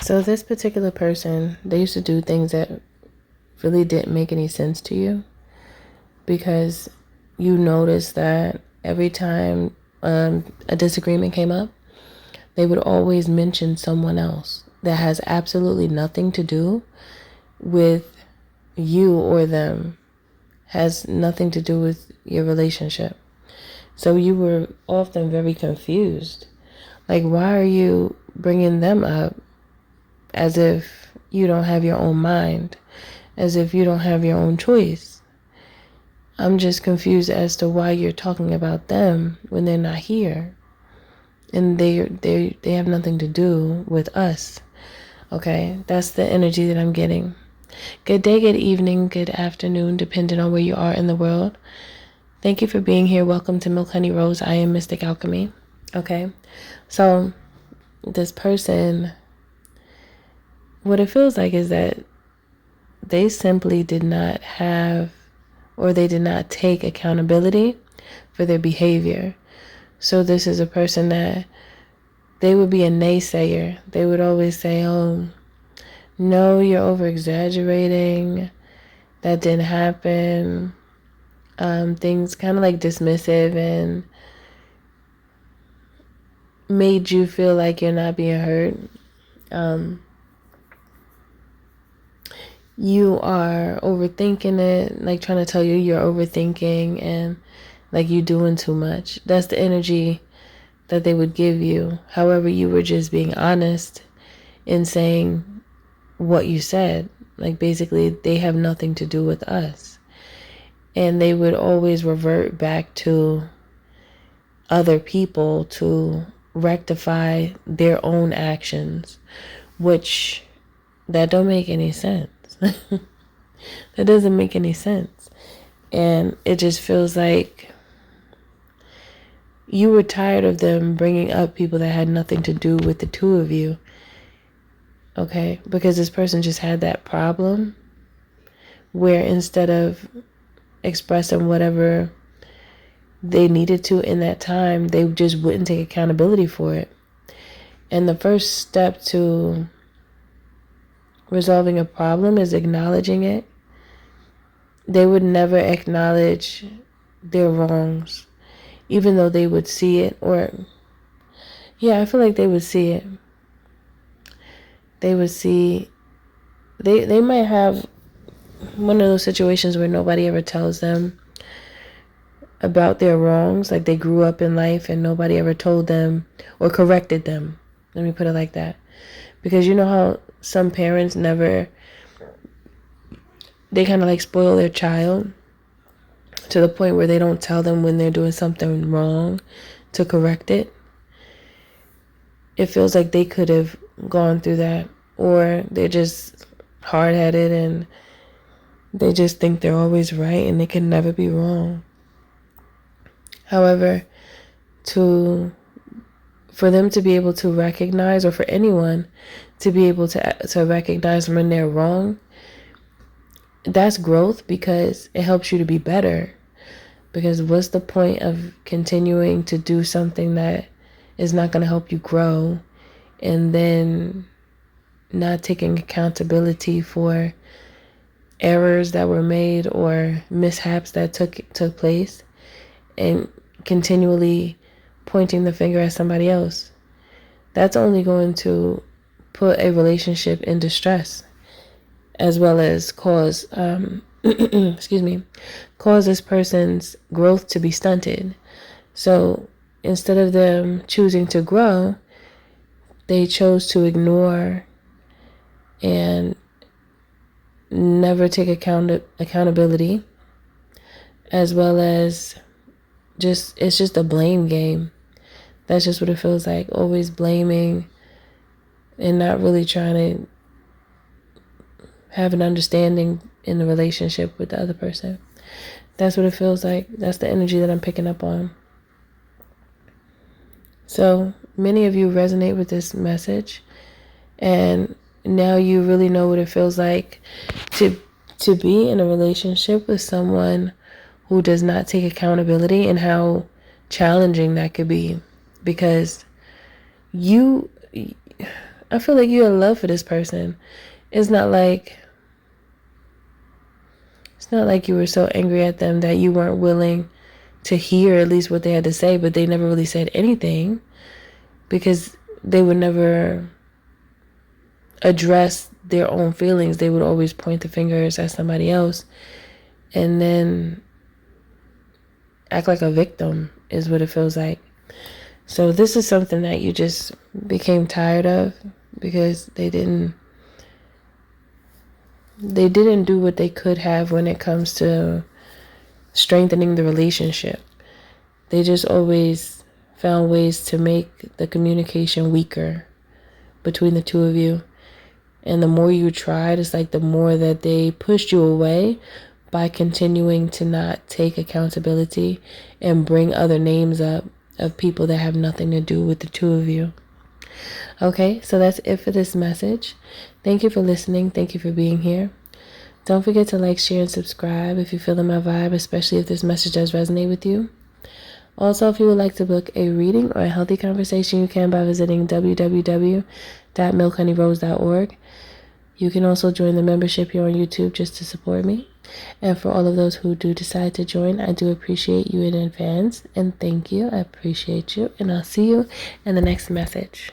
So this particular person, they used to do things that really didn't make any sense to you, because you noticed that every time a disagreement came up, they would always mention someone else that has absolutely nothing to do with you or them, has nothing to do with your relationship. So you were often very confused. Like, why are you bringing them up as if you don't have your own mind, as if you don't have your own choice? I'm just confused as to why you're talking about them when they're not here. And they have nothing to do with us. Okay? That's the energy that I'm getting. Good day, good evening, good afternoon, depending on where you are in the world. Thank you for being here. Welcome to Milk Honey Rose. I am Mystic Alchemy. Okay? So, this person, what it feels like is that they simply did not have, or they did not take accountability for their behavior. So this is a person that they would be a naysayer. They would always say, oh, no, you're over exaggerating. That didn't happen. Things kind of like dismissive and made you feel like you're not being heard. You are overthinking it, like trying to tell you you're overthinking and like you doing too much. That's the energy that they would give you. However, you were just being honest in saying what you said. Like, basically, they have nothing to do with us. And they would always revert back to other people to rectify their own actions, which that don't make any sense. That doesn't make any sense. And it just feels like you were tired of them bringing up people that had nothing to do with the two of you. Okay? Because this person just had that problem where instead of expressing whatever they needed to in that time, they just wouldn't take accountability for it. And the first step to resolving a problem is acknowledging it. They would never acknowledge their wrongs, even though they would see it. Or, yeah, I feel like they would see it. They would see, they might have one of those situations where nobody ever tells them about their wrongs. Like, they grew up in life and nobody ever told them or corrected them. Let me put it like that. Because you know how some parents never, they kind of like spoil their child to the point where they don't tell them when they're doing something wrong to correct it. It feels like they could have gone through that, or they're just hard-headed and they just think they're always right and they can never be wrong. However, for them to be able to recognize, or for anyone to be able to recognize when they're wrong, that's growth, because it helps you to be better. Because what's the point of continuing to do something that is not going to help you grow, and then not taking accountability for errors that were made or mishaps that took place, and continually pointing the finger at somebody else? That's only going to put a relationship in distress, as well as cause cause this person's growth to be stunted. So instead of them choosing to grow, they chose to ignore and never take accountability, as well as it's just a blame game. That's just what it feels like. Always blaming and not really trying to have an understanding in the relationship with the other person. That's what it feels like. That's the energy that I'm picking up on. So many of you resonate with this message, and now you really know what it feels like to be in a relationship with someone who does not take accountability, and how challenging that could be. Because I feel like you have love for this person. It's not like you were so angry at them that you weren't willing to hear at least what they had to say, but they never really said anything because they would never address their own feelings. They would always point the fingers at somebody else and then act like a victim is what it feels like. So this is something that you just became tired of because they didn't do what they could have when it comes to strengthening the relationship. They just always found ways to make the communication weaker between the two of you. And the more you tried, it's like the more that they pushed you away by continuing to not take accountability and bring other names up of people that have nothing to do with the two of you. Okay, so that's it for this message. Thank you for listening. Thank you for being here. Don't forget to like, share, and subscribe if you're feeling my vibe, especially if this message does resonate with you. Also, if you would like to book a reading or a healthy conversation, you can by visiting www.milkhoneyrose.org. You can also join the membership here on YouTube just to support me. And for all of those who do decide to join, I do appreciate you in advance. And thank you. I appreciate you. And I'll see you in the next message.